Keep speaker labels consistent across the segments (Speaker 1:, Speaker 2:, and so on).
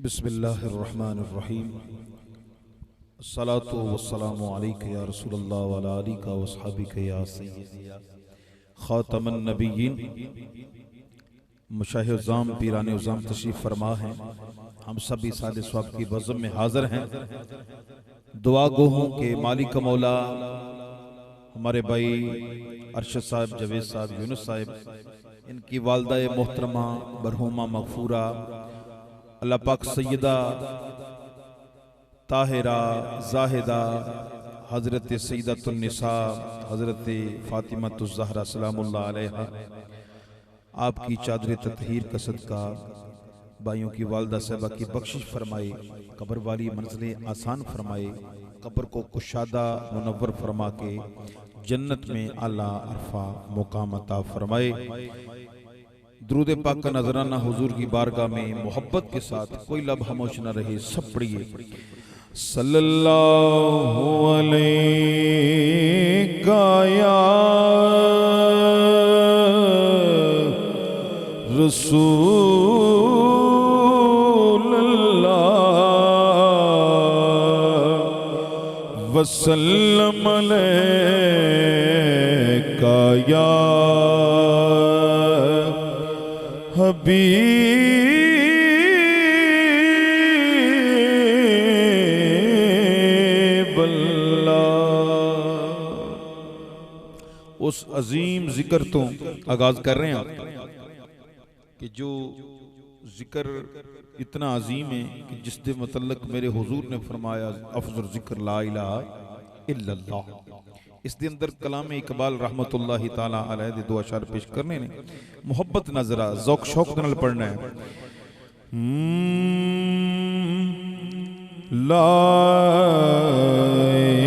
Speaker 1: بسم اللہ الرحمن الرحیم الصلاة والسلام علیک یا رسول اللہ وعلی آلک واصحابک یا سیدی یا خاتم النبیین۔ مشاہ عظام پیران عظام تشریف فرما ہیں، ہم سبھی سال ثواب کی بزم میں حاضر ہیں۔ دعا گو ہوں کہ مالک مولا ہمارے بھائی ارشد صاحب، جاوید صاحب، یونس صاحب، ان کی والدہ محترمہ مرحومہ مغفورہ اللہ پاک سیدہ طاہرہ زاہدہ حضرت سیدۃ النساء حضرت فاطمہ الزہرا سلام اللہ علیہا، آپ کی چادر تطہیر کا صدقہ بھائیوں کی والدہ صاحبہ کی بخشش فرمائے، قبر والی منزلیں آسان فرمائے، قبر کو کشادہ منور فرما کے جنت میں اعلیٰ عرفہ مقام عطا فرمائے۔ درود پاک کا نذرانہ حضور کی بارگاہ میں محبت کے ساتھ کوئی لب خاموش نہ رہے، سب پڑھیے صلی اللہ علیہ یا رسول اللہ وسلم علیہ یا حبیب اللہ۔ اس عظیم ذکر تو آغاز کر رہے ہیں کہ جو ذکر اتنا عظیم ہے کہ جس دے متعلق میرے حضور نے فرمایا افضل ذکر لا الہ الا اللہ۔ اس دے اندر کلام اقبال رحمت اللہ تعالیٰ علیہ دے دو اشعار پیش کرنے نے، محبت نظرہ ذوق شوق دنال پڑھنا ہے۔ لا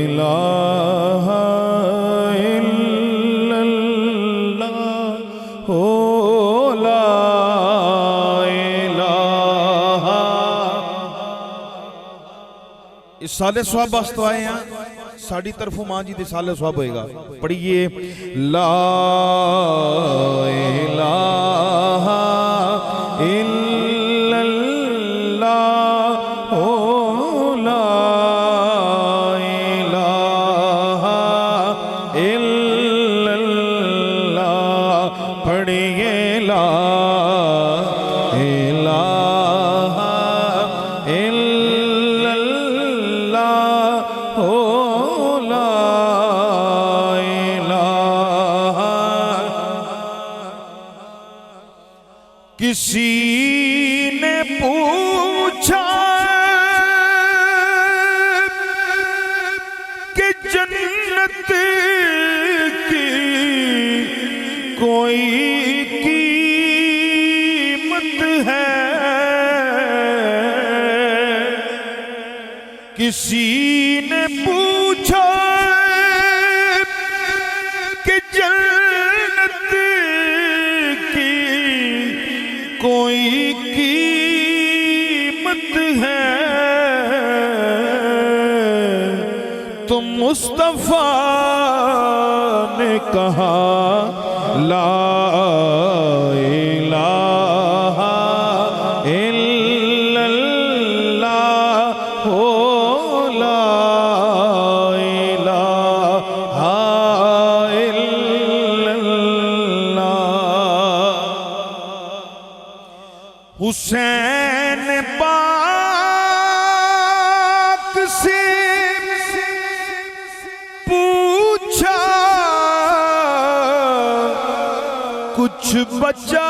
Speaker 1: الہ الا اللہ ہو لا الہ۔ اس سالے ثواب واسطے آئے ہیں، ساڑھی طرفوں ماں جی دے سالے ثواب ہوئے گا۔ پڑھئیے لا الہ الا اللہ ہو لا الہ الا اللہ۔ پڑھئیے لا الہ الا اللہ ہو کسی نے پوچھا کہ جنت کی کوئی قیمت ہے؟ کسی نے پوچھا کہ جنت کی کوئی قیمت ہے؟ تو مصطفیٰ نے کہا لا الہ الا اللہ ہو لا الہ الا اللہ۔ حسین پاک سے پوچھا کچھ بچہ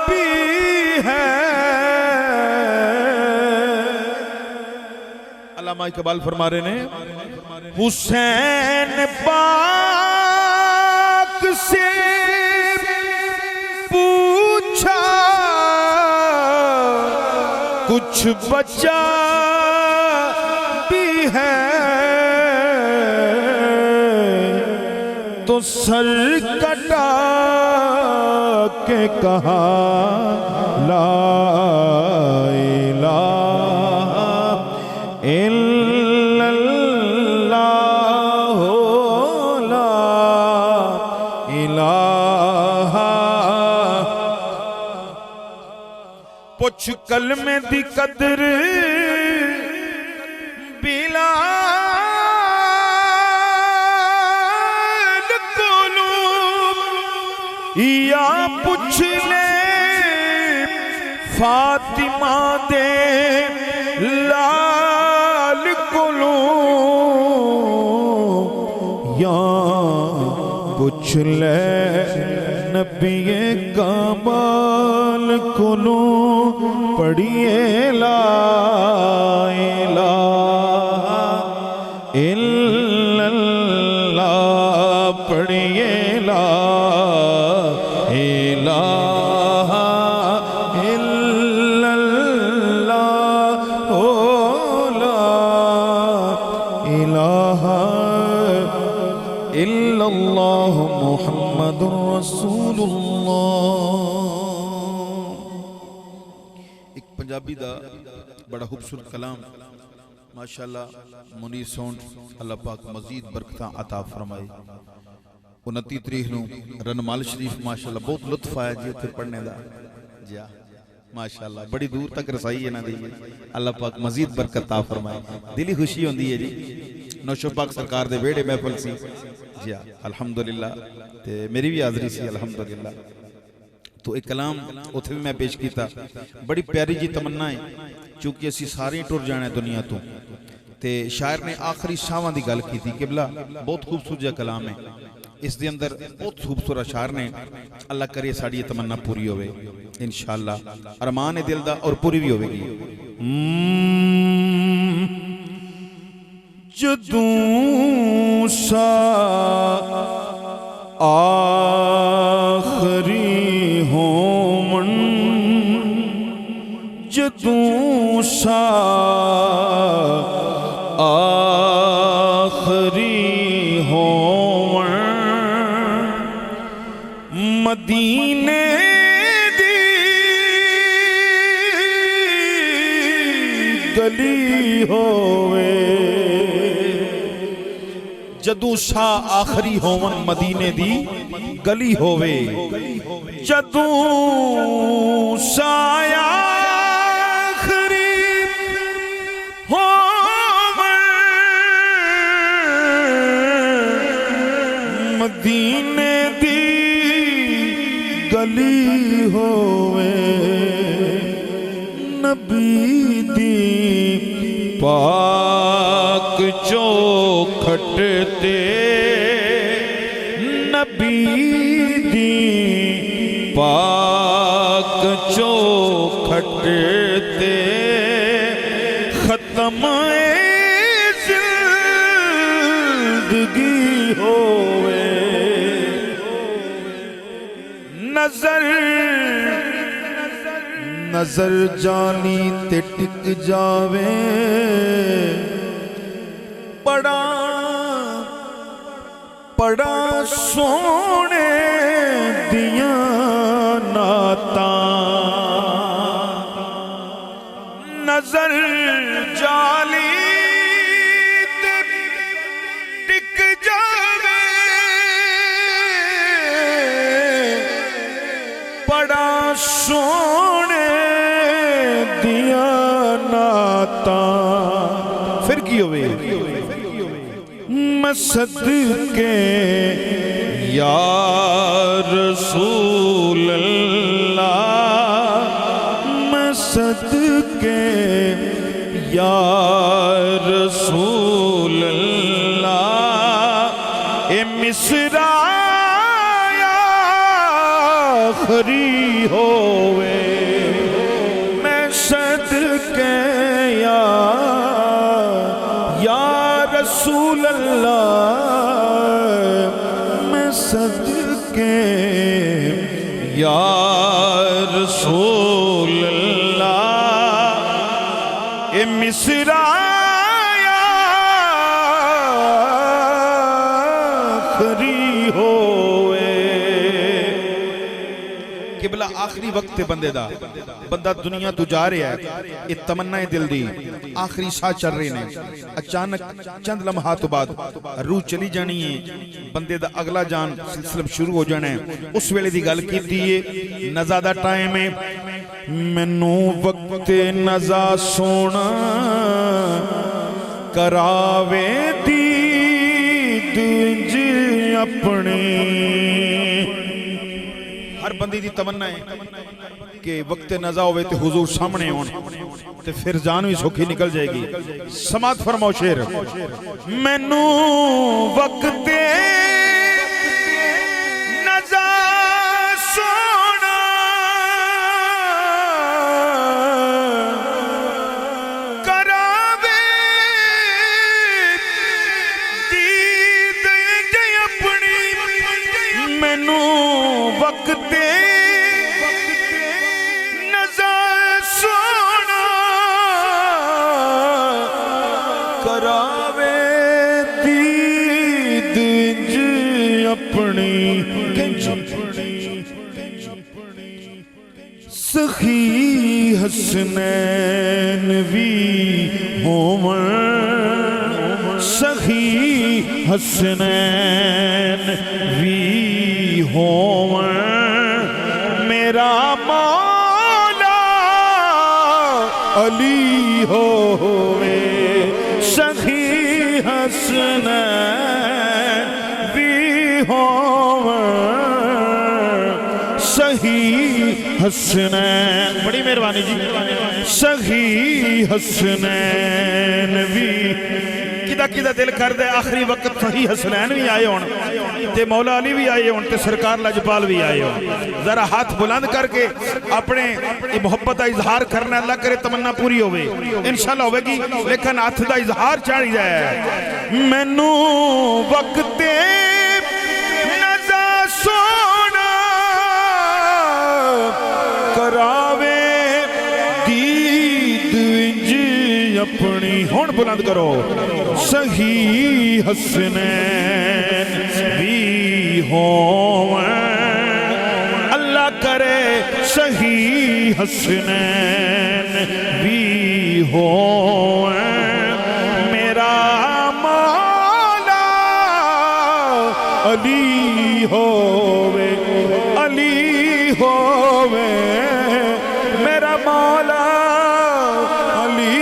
Speaker 1: بھی ہے؟ علامہ اقبال فرما رہے ہیں حسین پاک سے پوچھا کچھ بچہ بھی ہے؟ تو سر کٹا کے کہا لا الہ الا اللہ لا الہ پوچھ کلمے دی قدر بلال کولو یا پوچھ لے فاطمہ دے لال کولو یا پوچھ لے نبی کمال کولو پڑھیے لا الہ الا اللہ پڑھیے لا الہ الا اللہ او لا الہ الا اللہ محمد رسول اللہ۔ ایک پنجابی دا بڑا خوبصورت کلام ماشاءاللہ منیر سونڈ اللہ پاک مزید برکتاں عطا فرمائے۔ 29 تاریخ نو رنمال شریف ماشاءاللہ بہت لطف آیا جی اتنے پڑھنے دا جی ماشاءاللہ بڑی دور تک رسائی ہے نا دی اللہ پاک مزید برکت عطا فرمائے۔ دلی خوشی ہوندی ہے جی نوشو پاک سرکار دے ویڑے محفل سی جی الحمدللہ تے میری بھی حاضری سی الحمدللہ۔ تو ایک کلام اتھے بھی میں پیش کیتا بڑی پیاری جی تمنا ہے چونکہ اسی سارے ٹر جانا ہے دنیا تو تے شاعر نے آخری شاواں دی گل کی تھی قبلہ بہت خوبصورت جا کلام ہے اس دے اندر بہت خوبصورت شاعر نے اللہ کرے ساڑی یہ تمنا پوری ہوئے انشاءاللہ ارمان دل دا اور پوری بھی ہوئے گی۔ جدوں سا آخری ہومن جدوں سا آخری ہومن مدینے دی گلی ہوئے جدوں سا آخری ہومن مدینے دی گلی ہوئے جدوں سا آخری ہومن مدینے دی گلی ہوئے نبی دی پاک چوکھٹ تے نبی دی پاک چوکھٹ تے ختم زندگی ہوئے نظر جانی تے ٹک جاوے بڑا سونے دیاں نعتاں نظر جالی تے ٹک جاوے بڑا سونے دیاں نعتاں پھر کی ہوئے میں صدقے یا رسول اللہ میں صدقے یا رسول اللہ اے مصرع آخری ہوئے میں صدقے یا رسول اللہ میں صدقے یا رسول اللہ اے مصرع آخری ہوئے قبلہ آخری وقت بندے دا بندہ دنیا تو جا رہا ہے یہ تمنا دل دی آخری سا چل رہے نے اچانک چند لمحات بعد روح چلی جانی ہے بندے دا اگلا جان سلسلہ شروع ہو جانا ہے اس ویلے دی گل کی دیئے نزادہ ٹائم ہے مینوں وقت نزا سونا کراوے دید انج اپنی. ہر بندی دی تمنا ہے کہ وقت نزا ہوئے تے حضور سامنے ہون تے پھر جان بھی سوکھی نکل جائے گی. سماعت فرماؤ شعر. مینوں وقت نزا سونا کراوے دید انج اپنی. مینوں وقت نزا سونا کراوے دید انج اپنی. سخی حسنین وی ہوون سخی حسنین وی ہوون میرا مولا علی ہووے. سخی حسنین وی ہوون سخی حسنین. بڑی مہربانی جی. سخی حسنین وی کدا دل کر دے آخری وقت صحیح حسنین بھی آئے ہون تے مولا علی بھی آئے ہون تے سرکار لجپال بھی آئے ہون. ذرا ہاتھ بلند کر کے اپنے محبت کا اظہار کرنا. اللہ کرے تمنا پوری ہوئے انشاءاللہ ہوئے گی لیکن ہاتھ کا اظہار چاہی جائے. مینوں وقت نزا سونا کراوے دید انج اپنی. ہون بلند کرو. سخی حسنین وی ہوون اللہ کرے سخی حسنین وی ہوون میرا مولا علی ہووے علی ہووے میرا مولا علی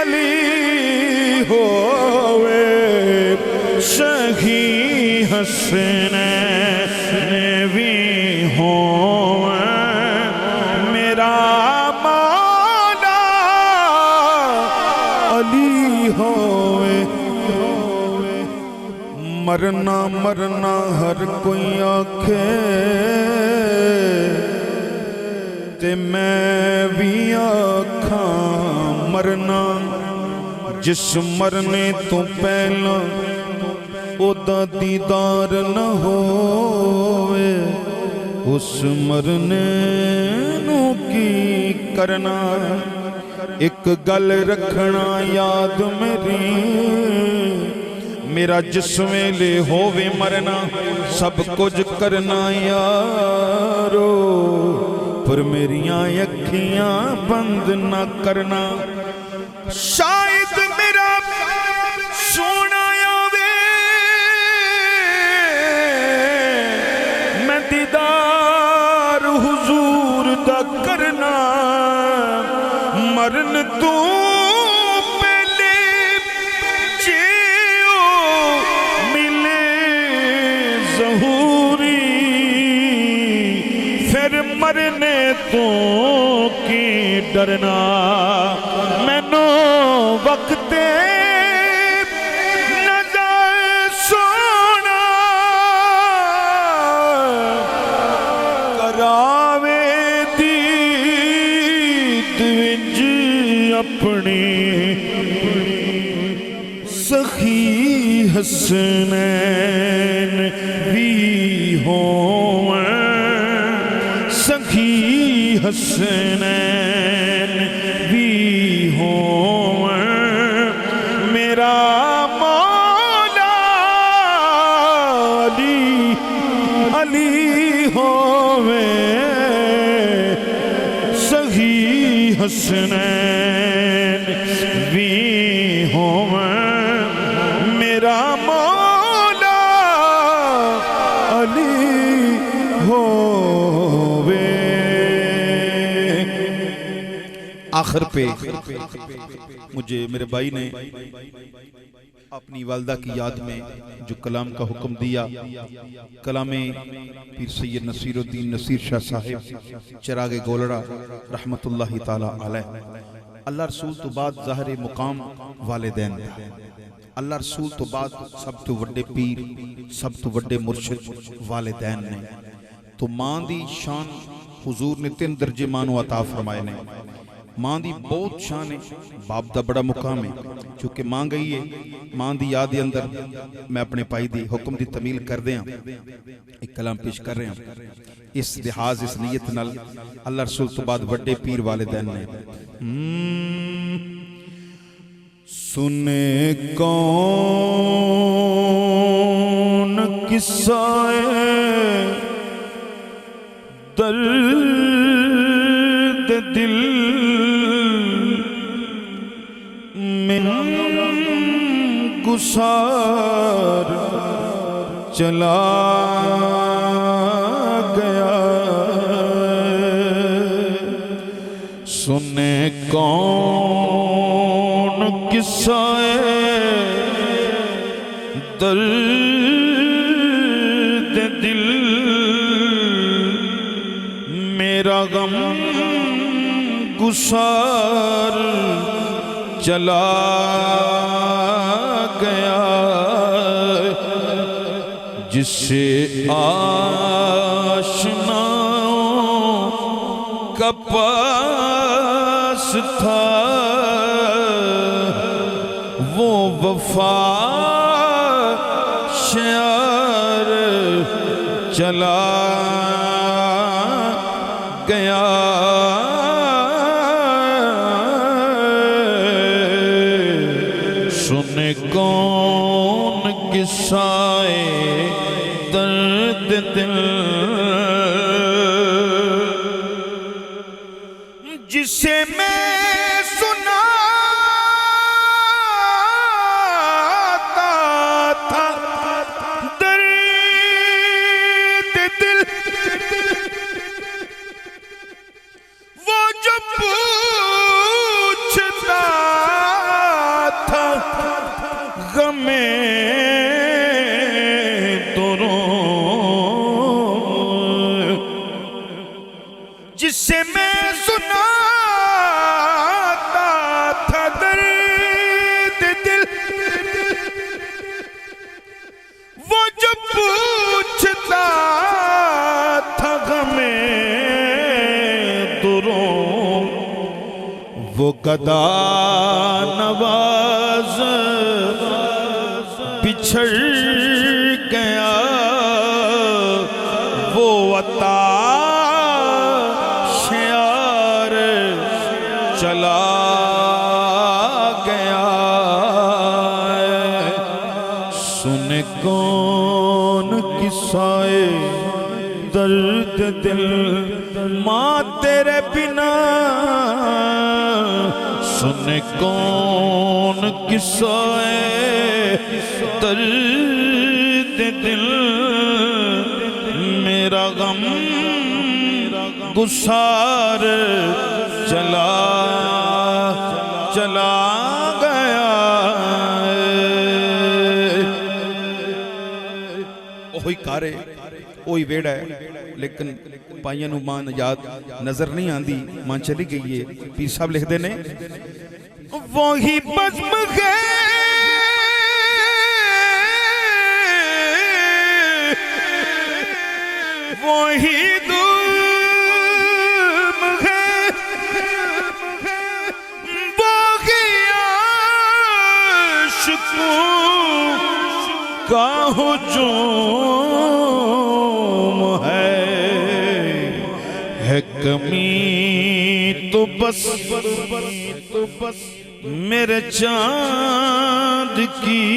Speaker 1: علی ہووے. سخی حسنین وی ہوون میرا مولا علی ہووے. مرنا مرنا ہر کوئی آکھے تے میں بھی آکھاں مرنا. جس مرنے تو پہلا او دا دیدار نہ ہوئے اس مرنے نو کی کرنا. ایک گل رکھنا یاد میری میرا جس ویلے ہووے مرنا سب کچھ کرنا یارو پر میریاں اکھیاں بند نہ کرنا. شاید میرا سونا آوے میں دیدار حضور دا کرنا. مرن تو پہلے جیو ملے ظہوری پھر مرنے تو کی ڈرنا. مینوں وقت نزا سونا کراوے دید انج اپنی. سخی حسنین وی ہوون سخی حسنین وی ہوون میرا مولا علی علی ہووے. سخی حسنین وی ہوون میرا مولا علی ہووے. آخر پہ مجھے میرے بھائی نے اپنی والدہ کی یاد میں جو کلام کا حکم دیا، کلام پیر سید نصیر الدین نصیر شاہ صاحب چراغ گولڑا رحمت اللہ تعالی علیہ۔ اللہ رسول تو بعد ظاہر مقام والدین تھا، اللہ رسول تو بعد سب تو وڈے پیر، سب تو وڈے مرشد والدین نے۔ تو ماں دی شان حضور نے 3 درجے ماں نو عطا فرمائے نے۔ ماں دی بہت شان ہے، باپ دا بڑا مقام ہے، چونکہ ماں گئی ہے، ماں دی یاد دے اندر میں اپنے پائی دی حکم دی تمیل کر دیا، ایک کلام پیش کر رہے ہیں اس لحاظ اس نیت نال اللہ رسول تو بعد وڈے پیر والدین نے۔ سنے کون قصہ درد دل من گسار چلا گیا، سنے کون قصہ درد دل، میرا غم گسار چلا گیا، جس سے آشناؤں کا پاس تھا وہ وفا شعر چلا گیا، سن کون قصہ درد دل، جسے میں سناتا تھا درد دل، وہ جو پوچھتا تھا غم دروں، جسے میں سناتا تھا درد دل، وہ جو پوچھتا تھا غم دروں، وہ گدا نواز بچھڑ گیا، وہ عطا شعر چلا گیا، سن کون قصہ درد دل، ماں تیرے بنا سن کون قصہ درد دل، میرا غم گسار چلا گیا۔ اوہی کارے اوہی ویڑا ہے، لیکن پائیاں نو ماں یاد نظر نہیں آندی، ماں چلی گئی ہے۔ پیر صاحب لکھ دینے وہی بزم ہے وہی دلم ہے، وہی عاشقوں کا ہجوم ہے کمی تو بس میرے چاند کی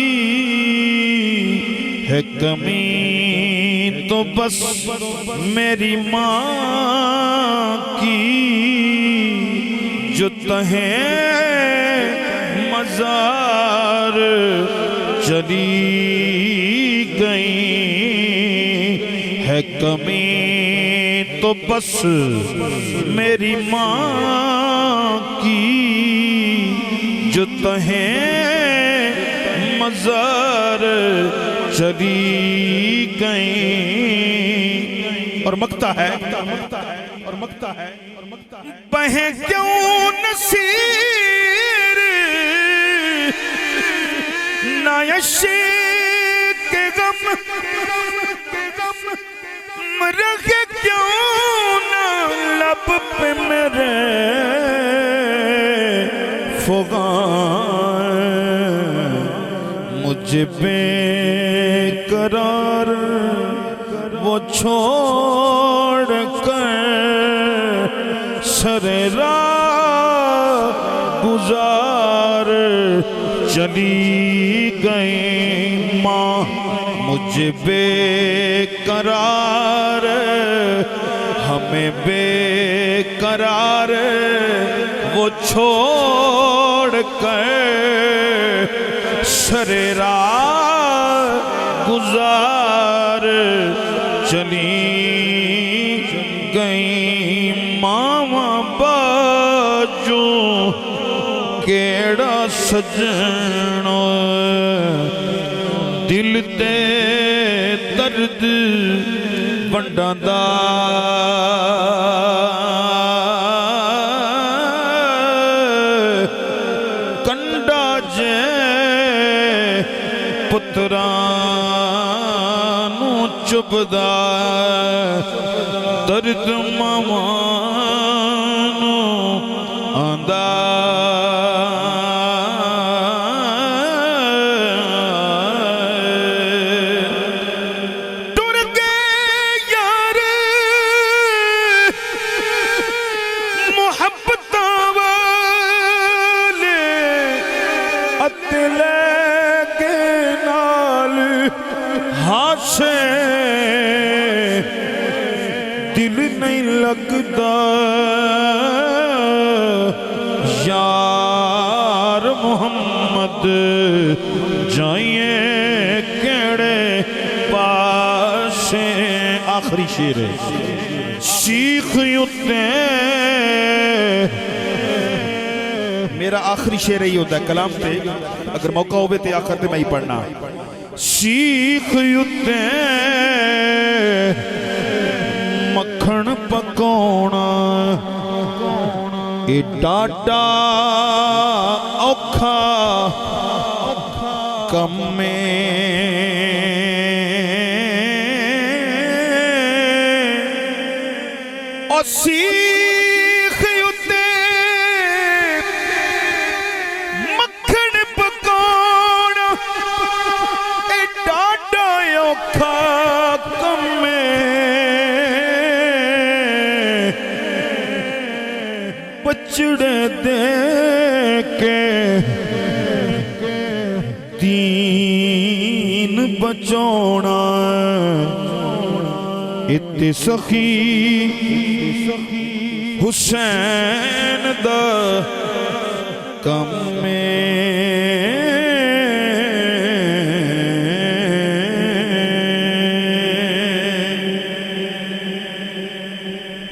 Speaker 1: ہے، کمی تو بس میری ماں کی، جو تہیں مزار چلی گئی ہے، کمی تو تو بس میری ماں کی جو تہیں مزار چلی گئیں اور مکتا ہے بہیں کیوں نصیر نایشی کے غم رکھے کیوں نہ لب پہ میرے فغان مجھے بے قرار وہ چھوڑ کر سر راہ گزار چلی گئیں ماں مجھے بے قرار ہمیں بے قرار وہ چھوڑ کر سر راہ گزار چلی گئیں ماما باجو کیڑا سجنو دل تے درد ونڈاں دا کنڈا جے پترانو چبدا درد مامانو آندہ دل نہیں لگتا یار محمد جائیں کیڑے پاسے آخری شیر ہے شیخ یوتے میرا آخری شیر ہی ہوتا ہے کلام تے اگر موقع ہوئے تے آخر تے میں ہی پڑھنا شیخ یوتے مکھن پکونا اے ڈاڈا اوکھا کم میں اور سیخ یوتے مکھن پکونا اے ڈاڈا اوکھا کم میں بچڑے دے کے دین بچونا ات سخی حسین دا کم میں